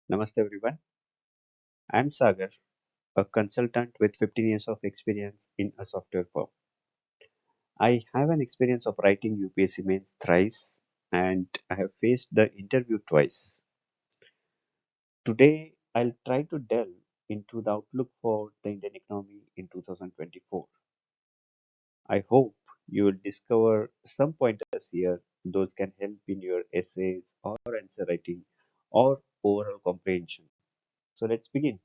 Namaste everyone. I'm Sagar, a consultant with 15 years of experience in a software firm. I have an experience of writing UPSC mains thrice and I have faced the interview twice. Today, I'll try to delve into the outlook for the Indian economy in 2024. I hope you will discover some pointers here. Those can help in your essays or answer writing or overall comprehension. So let's begin.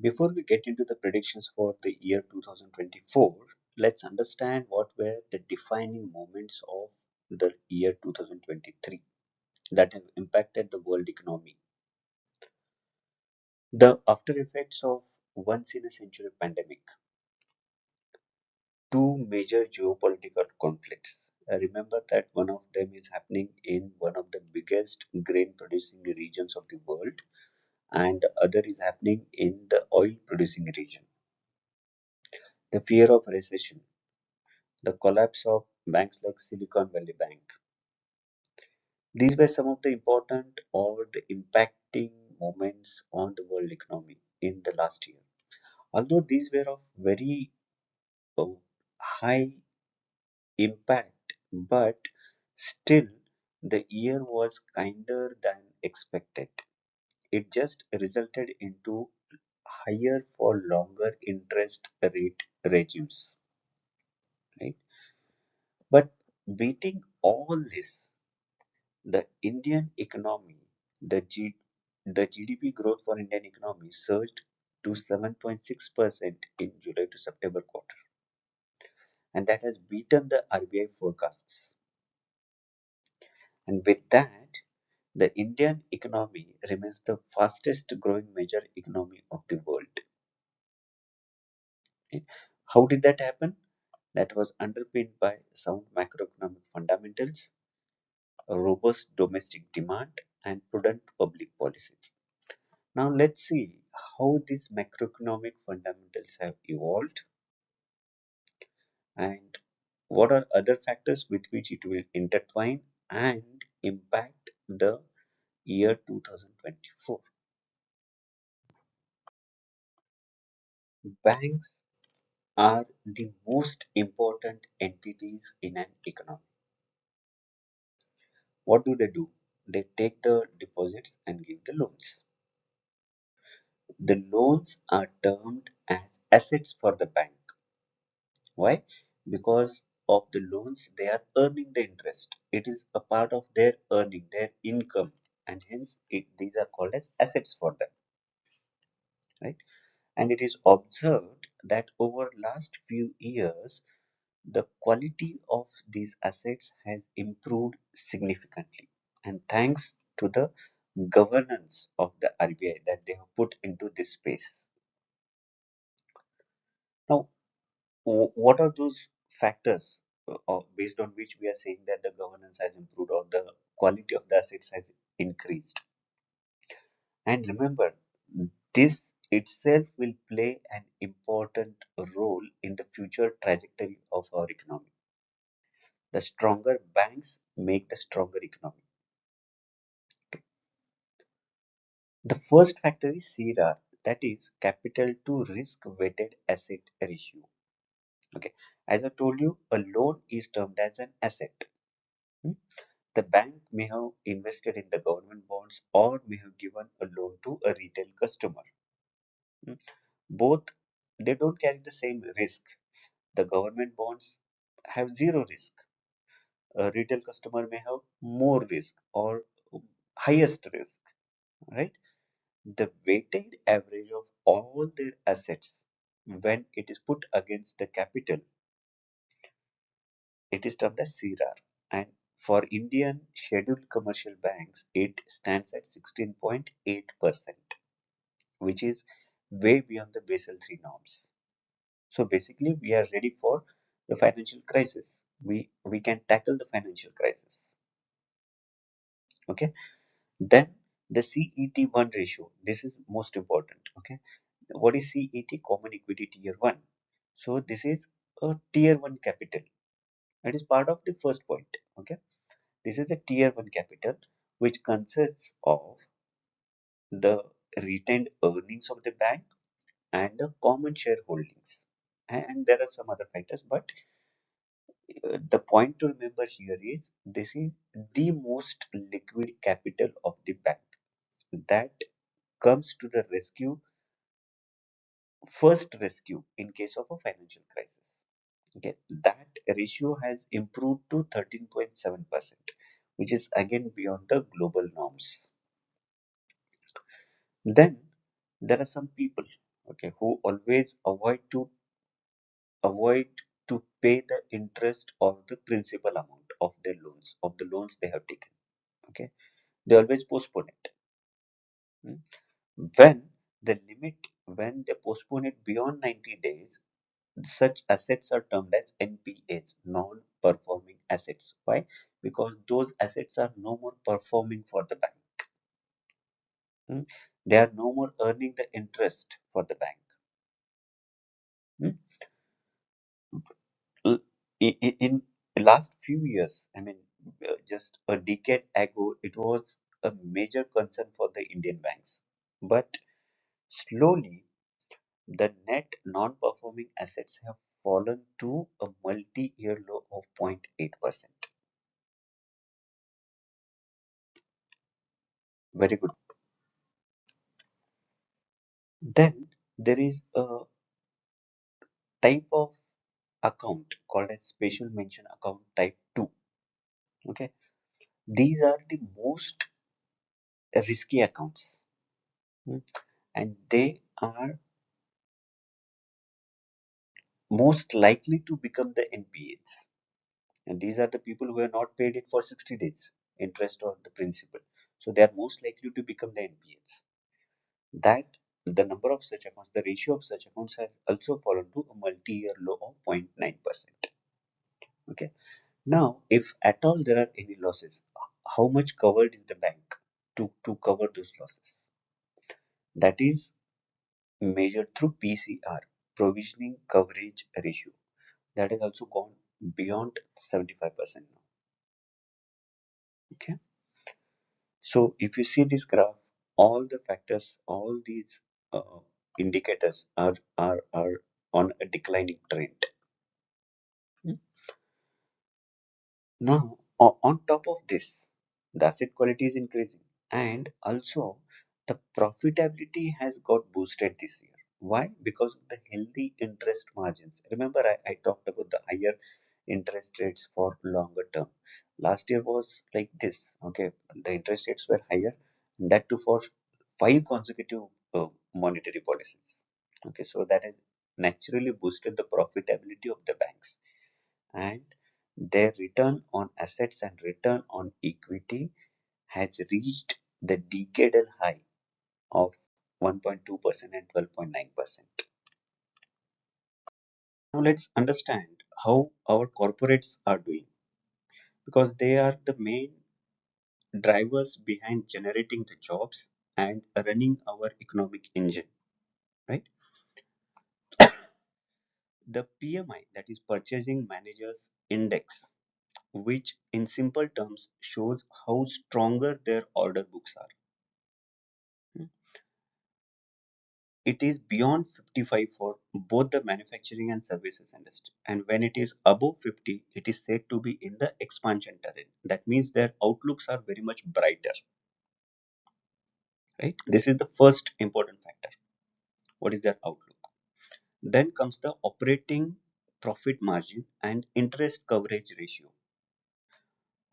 Before we get into the predictions for the year 2024, let's understand what were the defining moments of the year 2023 that have impacted the world economy. The after effects of once in a century pandemic, two major geopolitical conflicts. Remember that one of them is happening in one of the biggest grain producing regions of the world, and the other is happening in the oil producing region. The fear of recession, the collapse of banks like Silicon Valley Bank. These were some of the important or the impacting moments on the world economy in the last year. Although these were of very uh, high impact, but still the year was kinder than expected. It just resulted into higher for longer interest rate regimes, right? But beating all this, the Indian economy, the, G, the GDP growth for Indian economy surged to 7.6% in July to September quarter, and that has beaten the RBI forecasts. And with that, the Indian economy remains the fastest growing major economy of the world. Okay. How did that happen? That was underpinned by sound macroeconomic fundamentals, a robust domestic demand, and prudent public policies. Now let's see how these macroeconomic fundamentals have evolved and what are other factors with which it will intertwine and impact the year 2024. Banks are the most important entities in an economy. What do? They take the deposits and give the loans. The loans are termed as assets for the bank. Why? Because of the loans, they are earning the interest. It is a part of their earning, their income, and hence these are called as assets for them, right? And it is observed that over last few years, the quality of these assets has improved significantly, and thanks to the governance of the RBI that they have put into this space. Now, what are those factors based on which we are saying that the governance has improved or the quality of the assets has increased? And remember, this itself will play an important role in the future trajectory of our economy. The stronger banks make the stronger economy. The first factor is CRAR, that is capital to risk weighted asset ratio. Okay, as I told you, a loan is termed as an asset. Hmm? The bank may have invested in the government bonds or may have given a loan to a retail customer. Hmm? Both, they don't carry the same risk. The government bonds have zero risk. A retail customer may have more risk or highest risk, right? The weighted average of all their assets when it is put against the capital, it is termed as CRAR. And for Indian scheduled commercial banks, it stands at 16.8%, which is way beyond the Basel III norms. So basically, we are ready for the financial crisis. We can tackle the financial crisis. Okay. Then the CET1 ratio. This is most important. Okay. What is CET? Common Equity Tier 1. So this is a Tier 1 capital. It is part of the first point. Okay. This is a Tier 1 capital. which consists of the retained earnings of the bank and the common shareholdings. And there are some other factors, but the point to remember here is this is the most liquid capital of the bank that comes to the rescue, first rescue in case of a financial crisis. Okay, that ratio has improved to 13.7%, which is again beyond the global norms. Then there are some people, okay, who always avoid to pay the interest of the principal amount of their loans, of the loans they have taken. Okay, they always postpone it. Hmm. When when they postpone it beyond 90 days, such assets are termed as NPAs, non-performing assets. Why? Because those assets are no more performing for the bank. Hmm. They are no more earning the interest for the bank. Hmm. L- In the last few years, I mean, just a decade ago, it was a major concern for the Indian banks. But slowly, the net non-performing assets have fallen to a multi-year low of 0.8%. Very good. Then there is a type of account called as special mention account type 2. Okay. These are the most risky accounts. Hmm. And they are most likely to become the NPAs. And these are the people who have not paid it for 60 days, interest or the principal. So they are most likely to become the NPAs. That the number of such accounts, the ratio of such accounts has also fallen to a multi-year low of 0.9%. Okay. Now, if at all there are any losses, how much covered is the bank to cover those losses? That is measured through PCR, provisioning coverage ratio. That has also gone beyond 75% now. Okay. So if you see this graph, all the factors, all these uh, indicators are on a declining trend. Hmm. Now, on top of this, the asset quality is increasing, and also the profitability has got boosted this year. Why? Because of the healthy interest margins. Remember, I talked about the higher interest rates for longer term. Last year was like this. Okay, the interest rates were higher, and that too for 5 consecutive monetary policies. Okay, so that has naturally boosted the profitability of the banks, and their return on assets and return on equity has reached the decadal high of 1.2% and 12.9%. Now let's understand how our corporates are doing, because they are the main drivers behind generating the jobs and running our economic engine, right? The PMI, that is Purchasing Managers Index, which in simple terms shows how stronger their order books are. It is beyond 55 for both the manufacturing and services industry. And when it is above 50, it is said to be in the expansion terrain. That means their outlooks are very much brighter, right? This is the first important factor. What is their outlook? Then comes the operating profit margin and interest coverage ratio.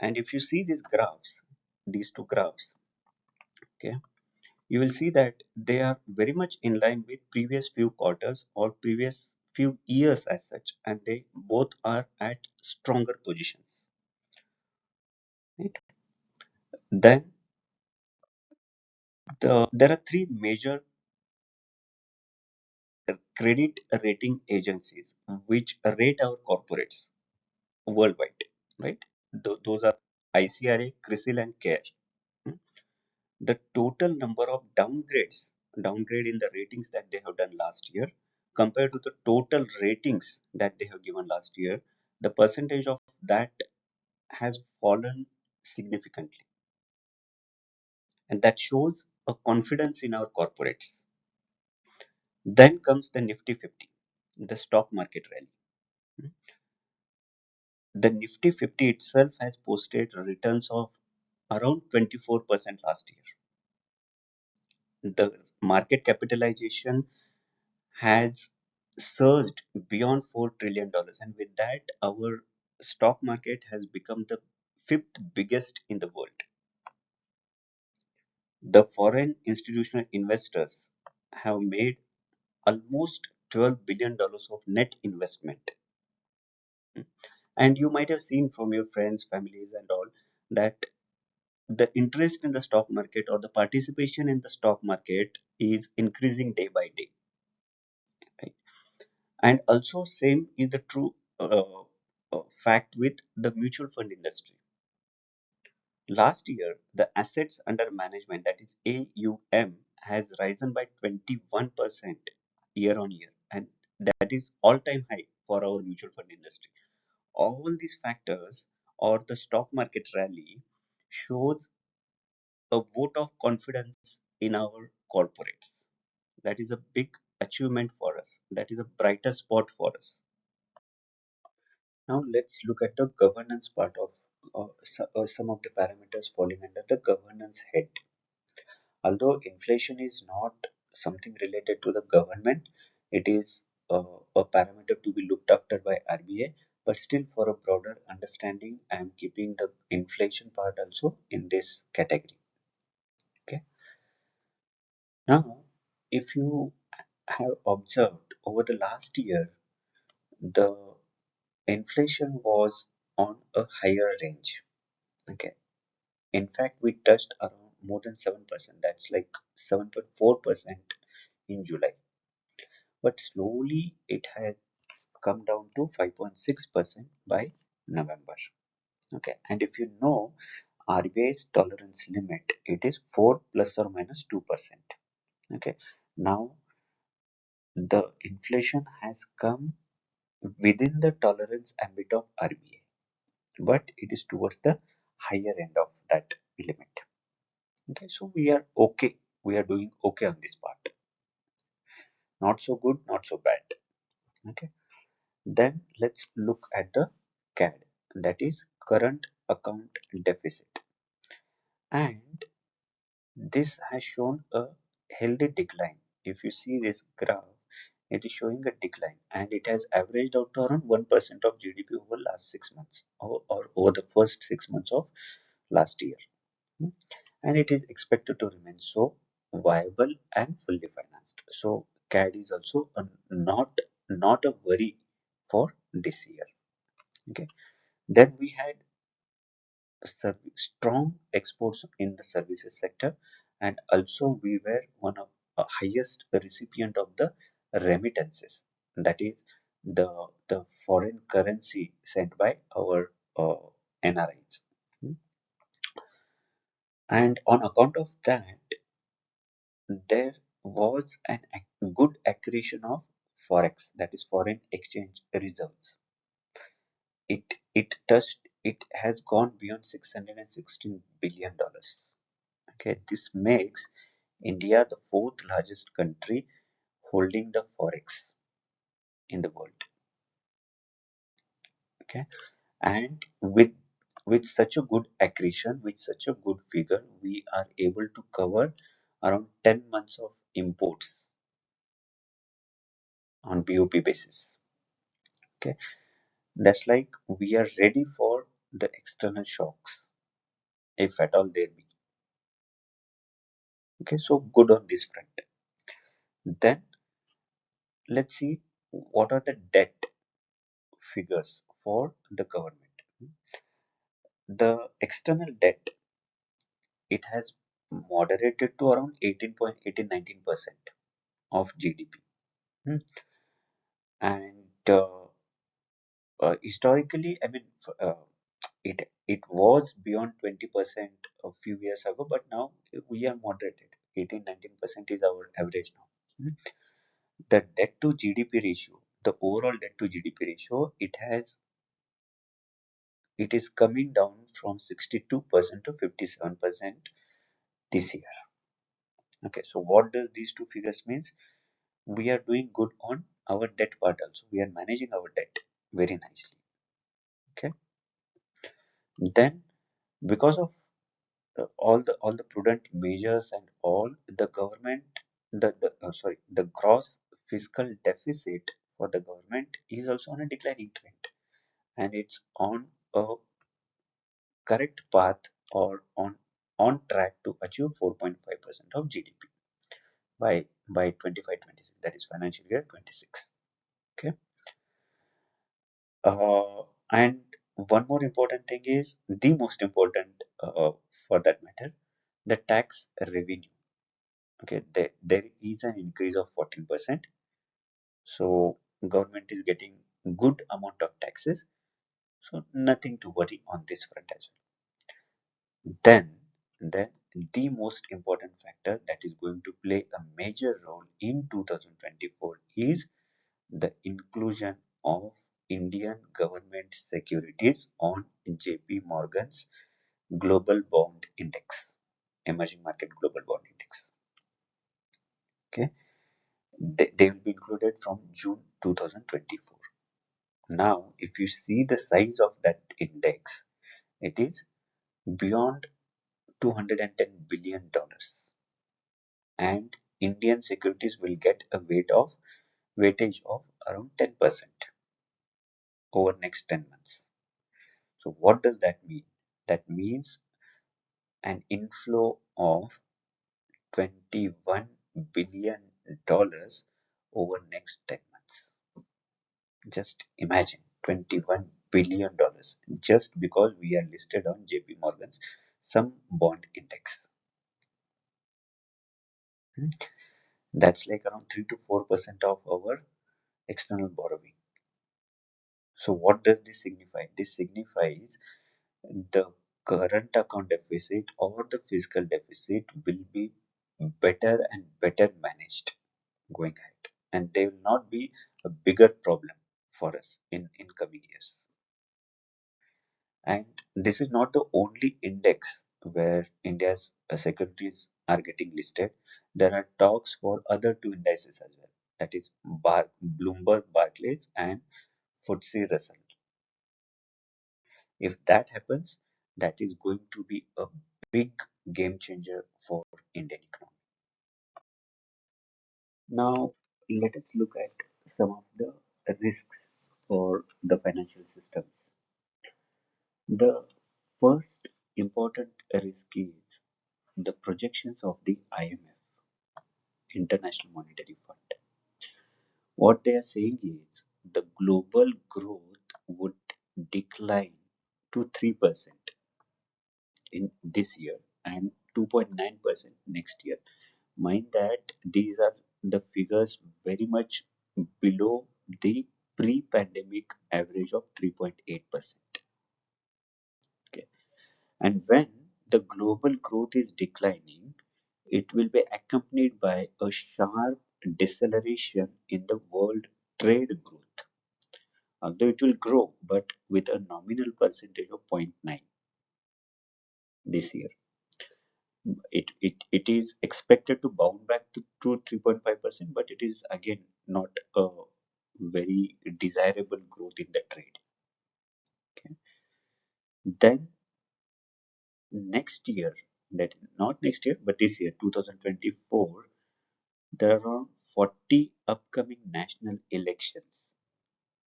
And if you see these two graphs, okay, you will see that they are very much in line with previous few quarters or previous few years as such, and they both are at stronger positions, right? Then there are three major credit rating agencies which rate our corporates worldwide, right? Those are ICRA, CRISIL, and CARE. Hmm. The total number of downgrade in the ratings that they have done last year compared to the total ratings that they have given last year, the percentage of that has fallen significantly. and that shows a confidence in our corporates. Then comes the Nifty 50, the stock market rally. The Nifty 50 itself has posted returns of around 24% last year. The market capitalization has surged beyond $4 trillion, and with that, our stock market has become the fifth biggest in the world. The foreign institutional investors have made almost $12 billion of net investment. And you might have seen from your friends, families, and all that the interest in the stock market or the participation in the stock market is increasing day by day. Right? And also, same is the true fact with the mutual fund industry. Last year, the assets under management, that is AUM, has risen by 21% year on year, and that is all-time high for our mutual fund industry. All these factors or the stock market rally shows a vote of confidence in our corporates. That is a big achievement for us. That is a brighter spot for us. Now let's look at the governance part of some of the parameters falling under the governance head. Although inflation is not something related to the government, it is a parameter to be looked after by RBI. But still, for a broader understanding, I am keeping the inflation part also in this category. Okay. Now, if you have observed over the last year, the inflation was on a higher range. Okay. In fact, we touched around more than 7%. That's like 7.4% in July. But slowly it has come down to 5.6% by November. Okay. And if you know RBI's tolerance limit, it is 4 plus or minus 2%. Okay. Now the inflation has come within the tolerance ambit of RBI, but it is towards the higher end of that limit. Okay, so we are okay. We are doing okay on this part. Not so good, not so bad. Okay. Then let's look at the CAD, that is current account deficit. And this has shown a healthy decline. If you see this graph, it is showing a decline and it has averaged out to around 1% of GDP over last 6 months or over the first 6 months of last year. And it is expected to remain so viable and fully financed. So CAD is also not a worry for this year. Okay. Then we had strong exports in the services sector, and also we were one of the highest recipient of the remittances. That is the foreign currency sent by our NRIs. And on account of that, there was an good accretion of forex, that is foreign exchange reserves. It has gone beyond $616 billion. Okay, this makes India the fourth largest country holding the forex in the world. Okay, and with such a good accretion, with such a good figure, we are able to cover around 10 months of imports on BOP basis. Okay, that's like we are ready for the external shocks, if at all there be. Okay, so good on this front. Then let's see what are the debt figures for the government. The external debt, it has moderated to around 18.18 19% of GDP. Hmm. And historically, I mean, it was beyond 20% a few years ago, but now we are moderated. 18 19% is our average now. Hmm. The debt to GDP ratio, the overall debt to GDP ratio, it is coming down from 62% to 57%, this year. Okay, so what does these two figures means? We are doing good on our debt part also. We are managing our debt very nicely. Okay, then because of all the prudent measures and all, the government, the gross fiscal deficit for the government is also on a declining trend, and it's on a correct path, or on track to achieve 4.5% of GDP by 25-26, that is financial year 26. Okay, and one more important thing is the most important, for that matter, the tax revenue. Okay, there is an increase of 14%, so government is getting good amount of taxes, so nothing to worry on this front as well. Then the most important factor that is going to play a major role in 2024 is the inclusion of Indian government securities on JP Morgan's Global Bond Index, Emerging Market Global Bond Index. Okay, they will be included from June 2024. Now, if you see the size of that index, it is beyond $210 billion, and Indian securities will get a weightage of around 10% over next 10 months. So what does that mean? That means an inflow of $21 billion over next 10 months. Just imagine $21 billion just because we are listed on JP Morgan's some bond index. Hmm. That's like around 3 to 4% of our external borrowing. So what does this signify? This signifies the current account deficit or the fiscal deficit will be better and better managed going ahead, and they will not be a bigger problem for us in coming years. And this is not the only index where India's securities are getting listed. There are talks for other two indices as well. That is Bloomberg Barclays and FTSE Russell. If that happens, that is going to be a big game changer for Indian economy. Now, let us look at some of the risks for the financial systems. The first important risk is the projections of the IMF, International Monetary Fund. What they are saying is the global growth would decline to 3% in this year and 2.9% next year. Mind that these are the figures very much below the pre-pandemic average of 3.8%. Okay. And when the global growth is declining, it will be accompanied by a sharp deceleration in the world trade growth. Although it will grow, but with a nominal percentage of 0.9 this year. It is expected to bounce back to 3.5%, but it is again not a very desirable growth in the trade. Okay. Then next year, that not next year, but this year, 2024, there are around 40 upcoming national elections.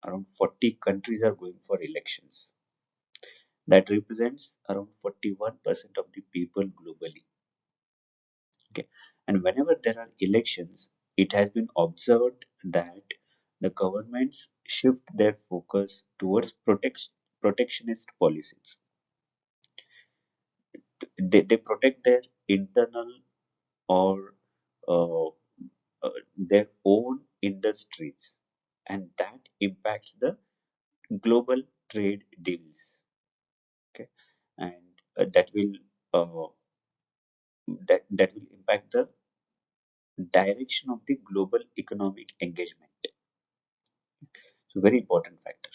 Around 40 countries are going for elections. That represents around 41% of the people globally. Okay. And whenever there are elections, it has been observed that the governments shift their focus towards protectionist policies. They protect their internal or uh, their own industries, and that impacts the global trade deals. Okay, and uh, that will impact the direction of the global economic engagement. So very important factor.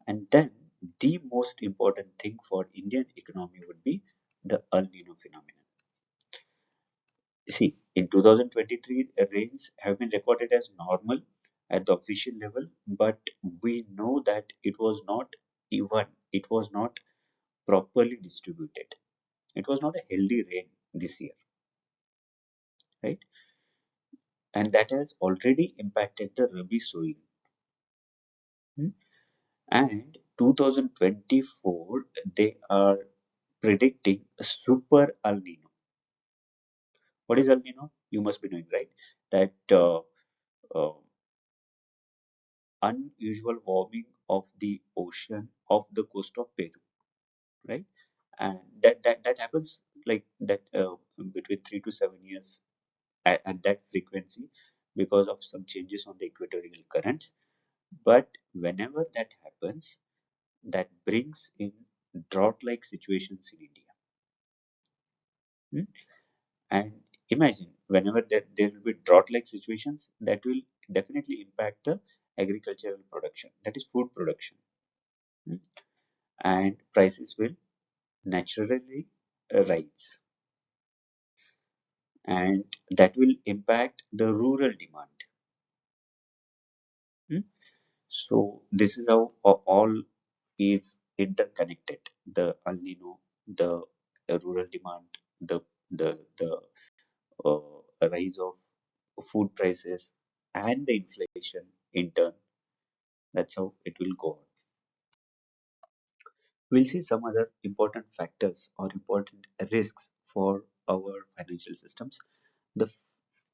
And then the most important thing for Indian economy would be the El Nino phenomenon. In 2023, rains have been recorded as normal at the official level, but we know that it was not even, it was not properly distributed. It was not a healthy rain this year, right? And that has already impacted the Rabi sowing. Hmm? And 2024, they are predicting a super El Nino. What is El Nino? You must be knowing, right? That uh, unusual warming of the ocean off the coast of Peru, right? And that happens like that between 3 to 7 years at that frequency because of some changes on the equatorial currents. But whenever that happens, that brings in drought-like situations in India. Hmm? And imagine whenever there will be drought-like situations, that will definitely impact the agricultural production, that is food production. Hmm? And prices will naturally rise, and that will impact the rural demand. Hmm? So this is how all is interconnected. The El Nino, the rural demand, the rise of food prices, and the inflation in turn. That's how it will go on. We'll see some other important factors or important risks for our financial systems. The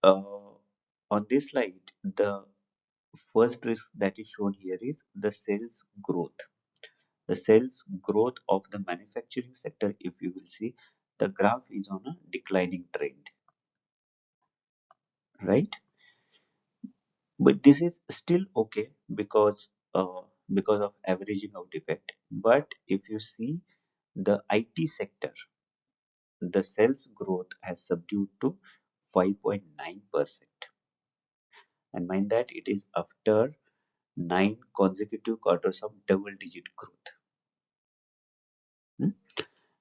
on this slide, the first risk that is shown here is the sales growth. The sales growth of the manufacturing sector, if you will see, the graph is on a declining trend, right? But this is still okay because of averaging out effect. But if you see the IT sector, the sales growth has subdued to 5.9%. And mind that it is after 9 consecutive quarters of double-digit growth. Hmm?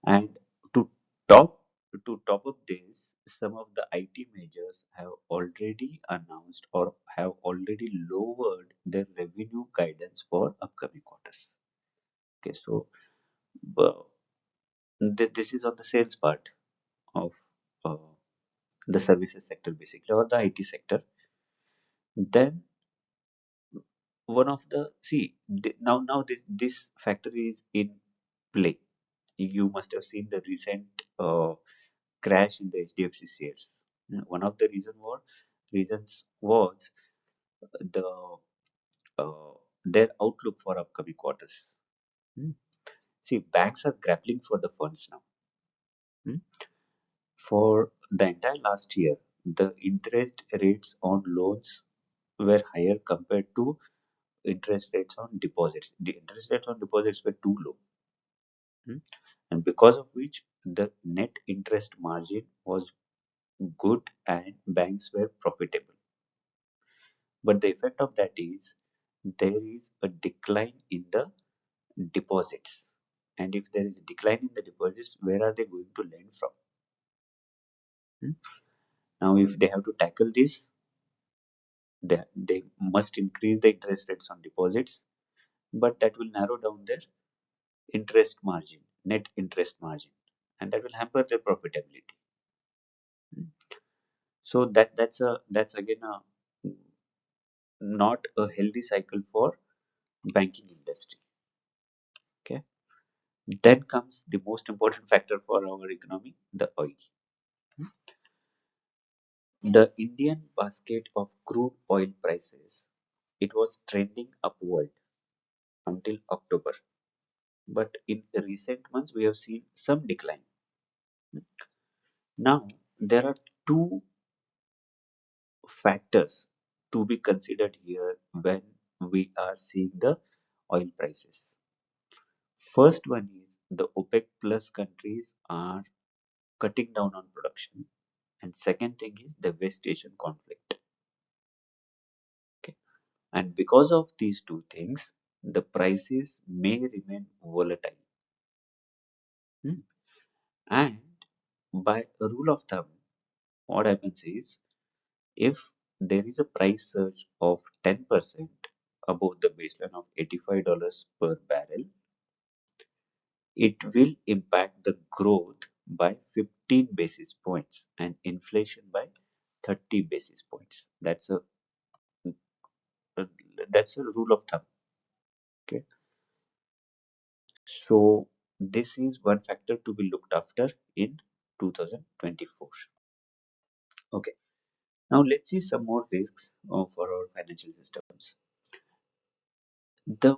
And to top to top up this, some of the IT majors have already announced or have already lowered their revenue guidance for upcoming quarters. Okay, so uh, this is on the sales part of uh, the services sector basically, or the IT sector. Then one of the now this factor is in play. You must have seen the recent crash in the HDFC shares. One of the reasons was the their outlook for upcoming quarters. Hmm. See, banks are grappling for the funds now. Hmm. For the entire last year, the interest rates on loans were higher compared to interest rates on deposits. The interest rates on deposits were too low. Hmm. And because of which the net interest margin was good and banks were profitable. But the effect of that is there is a decline in the deposits. And if there is a decline in the deposits, where are they going to lend from? Hmm? Now, if they have to tackle this, they must increase the interest rates on deposits, but that will narrow down their interest margin, net interest margin, and that will hamper their profitability. Hmm? So that's again a not a healthy cycle for banking industry. Okay. Then comes the most important factor for our economy, the oil. The Indian basket of crude oil prices, it was trending upward until October. But in recent months, we have seen some decline. Now, there are two factors to be considered here when we are seeing the oil prices. First one is the OPEC plus countries are cutting down on production, and second thing is the West Asian conflict. Okay. And because of these two things, the prices may remain volatile. Hmm. And by a rule of thumb, what happens is, if there is a price surge of 10% above the baseline of $85 per barrel, it will impact the growth by 15 basis points and inflation by 30 basis points. Uh, that's a rule of thumb. Okay. So this is one factor to be looked after in 2024. Okay. Now let's see some more risks for our financial systems. The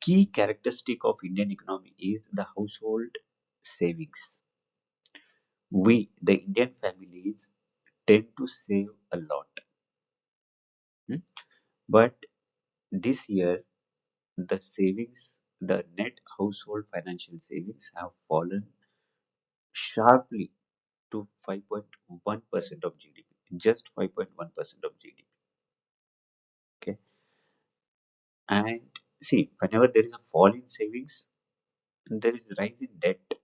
key characteristic of Indian economy is the household savings. We, the Indian families, tend to save a lot. Hmm? But this year, the savings, the net household financial savings have fallen sharply to 5.1% of GDP, just 5.1% of GDP. Okay. And see, whenever there is a fall in savings, there is a rise in debt,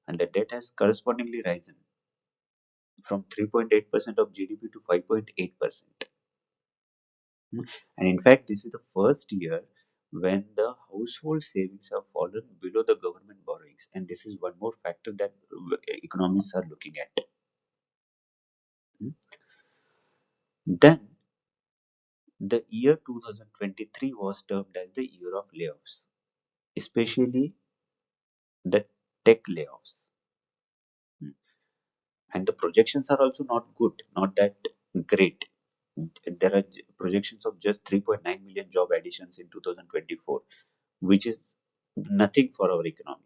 and the debt has correspondingly risen from 3.8% of GDP to 5.8%. And in fact, this is the first year when the household savings have fallen below the government borrowings. And this is one more factor that economists are looking at. Then, the year 2023 was termed as the year of layoffs, especially the tech layoffs. And the projections are also not good, not that great. There are projections of just 3.9 million job additions in 2024, which is nothing for our economy.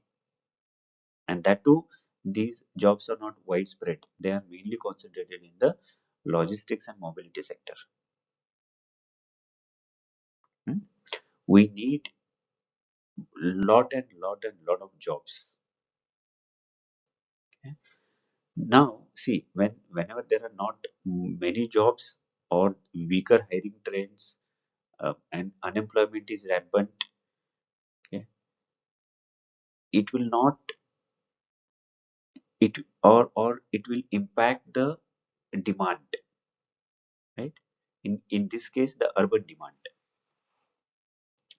And that too, these jobs are not widespread. They are mainly concentrated in the logistics and mobility sector. Hmm? We need lot of jobs. Okay? Now, see, whenever there are not many jobs or weaker hiring trends and unemployment is rampant, okay, it will not it or it will impact the demand, right? In this case, the urban demand.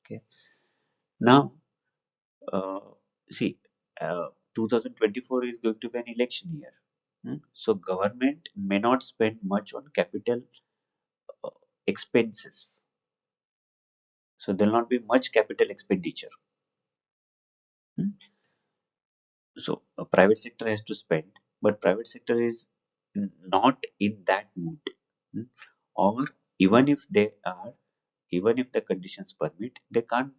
Okay. Now, uh, see, 2024 is going to be an election year. So government may not spend much on capital uh, expenses. So there will not be much capital expenditure. Hmm. So a private sector has to spend, but private sector is not in that mood. Hmm. Or even if they are, even if the conditions permit, they can't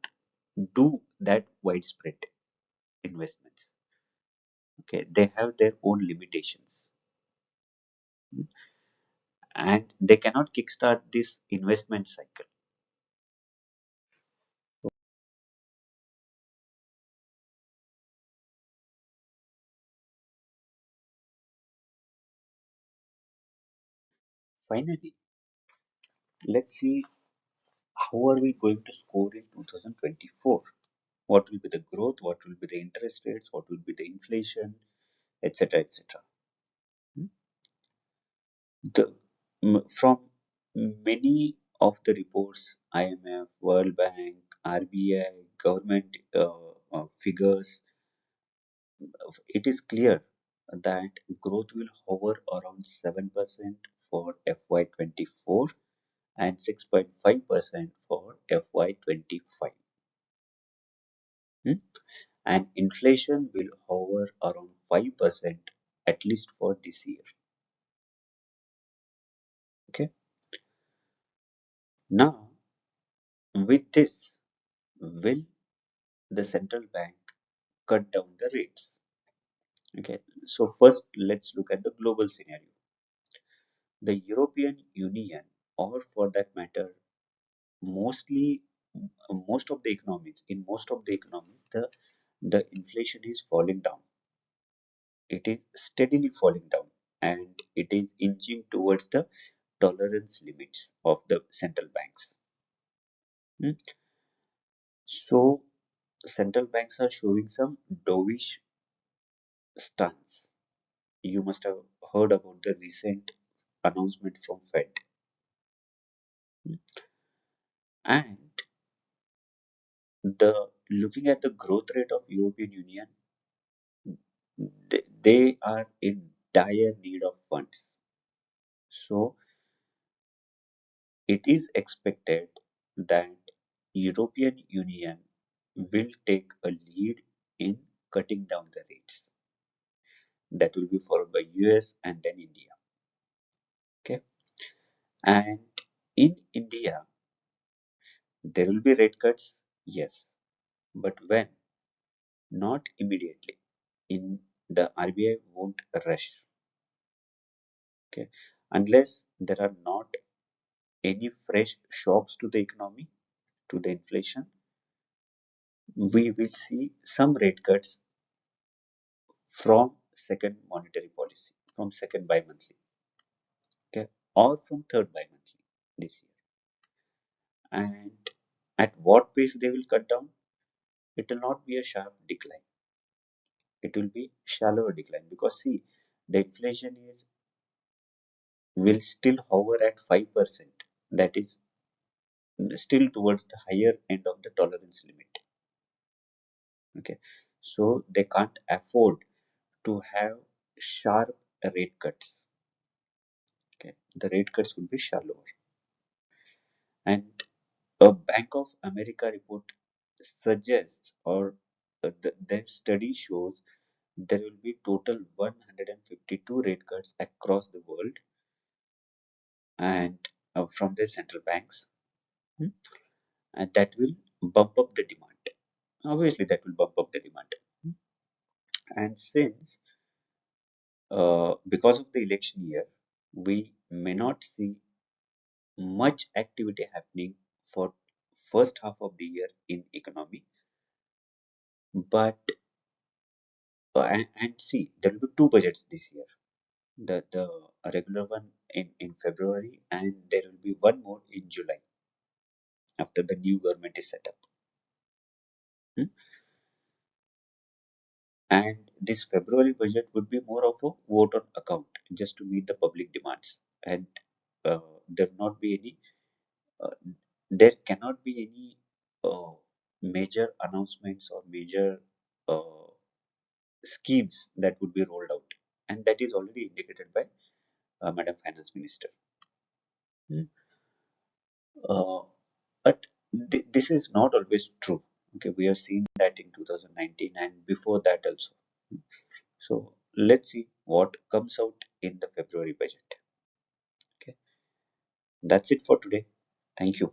do that widespread investments. Okay, they have their own limitations. Hmm. And they cannot kickstart this investment cycle. Finally, let's see how are we going to score in 2024. What will be the growth? What will be the interest rates? What will be the inflation, etc., etc. The from many of the reports, IMF, World Bank, RBI, government figures, it is clear that growth will hover around 7% for FY24 and 6.5% for FY25. Hmm? And inflation will hover around 5% at least for this year. Okay. Now, with this, will the central bank cut down the rates? Okay. So first, let's look at the global scenario. The European Union, or for that matter, mostly most of the economies, in most of the economies, the inflation is falling down. It is steadily falling down, and it is inching towards the tolerance limits of the central banks. Hmm. So central banks are showing some dovish stance you must have heard about the recent announcement from Fed. And the looking at the growth rate of European Union, they are in dire need of funds. So it is expected that European Union will take a lead in cutting down the rates. That will be followed by US and then India. Okay. And in India, there will be rate cuts, yes. But when? Not immediately. In the RBI won't rush. Okay. Unless there are not any fresh shocks to the economy, to the inflation, we will see some rate cuts from second monetary policy, from second bi-monthly, okay, or from third bi-monthly this year. And at what pace they will cut down, it will not be a sharp decline. It will be shallower decline because see, the inflation is will still hover at 5%. That is still towards the higher end of the tolerance limit. Okay, so they can't afford to have sharp rate cuts. Okay, the rate cuts will be shallower. And a Bank of America report suggests, or their study shows, there will be total 152 rate cuts across the world, and from the central banks, hmm, and that will bump up the demand. Obviously, that will bump up the demand. And since because of the election year, we may not see much activity happening for first half of the year in economy, but and see, there will be two budgets this year. The regular one in February, and there will be one more in July after the new government is set up. Hmm? And this February budget would be more of a vote on account, just to meet the public demands. And there will not be any, uh, there cannot be any major announcements or major uh, schemes that would be rolled out, and that is already indicated by Madam Finance Minister. Hmm. Uh, but this is not always true. Okay, we have seen that in 2019 and before that also. So let's see what comes out in the February budget. Okay, that's it for today. Thank you.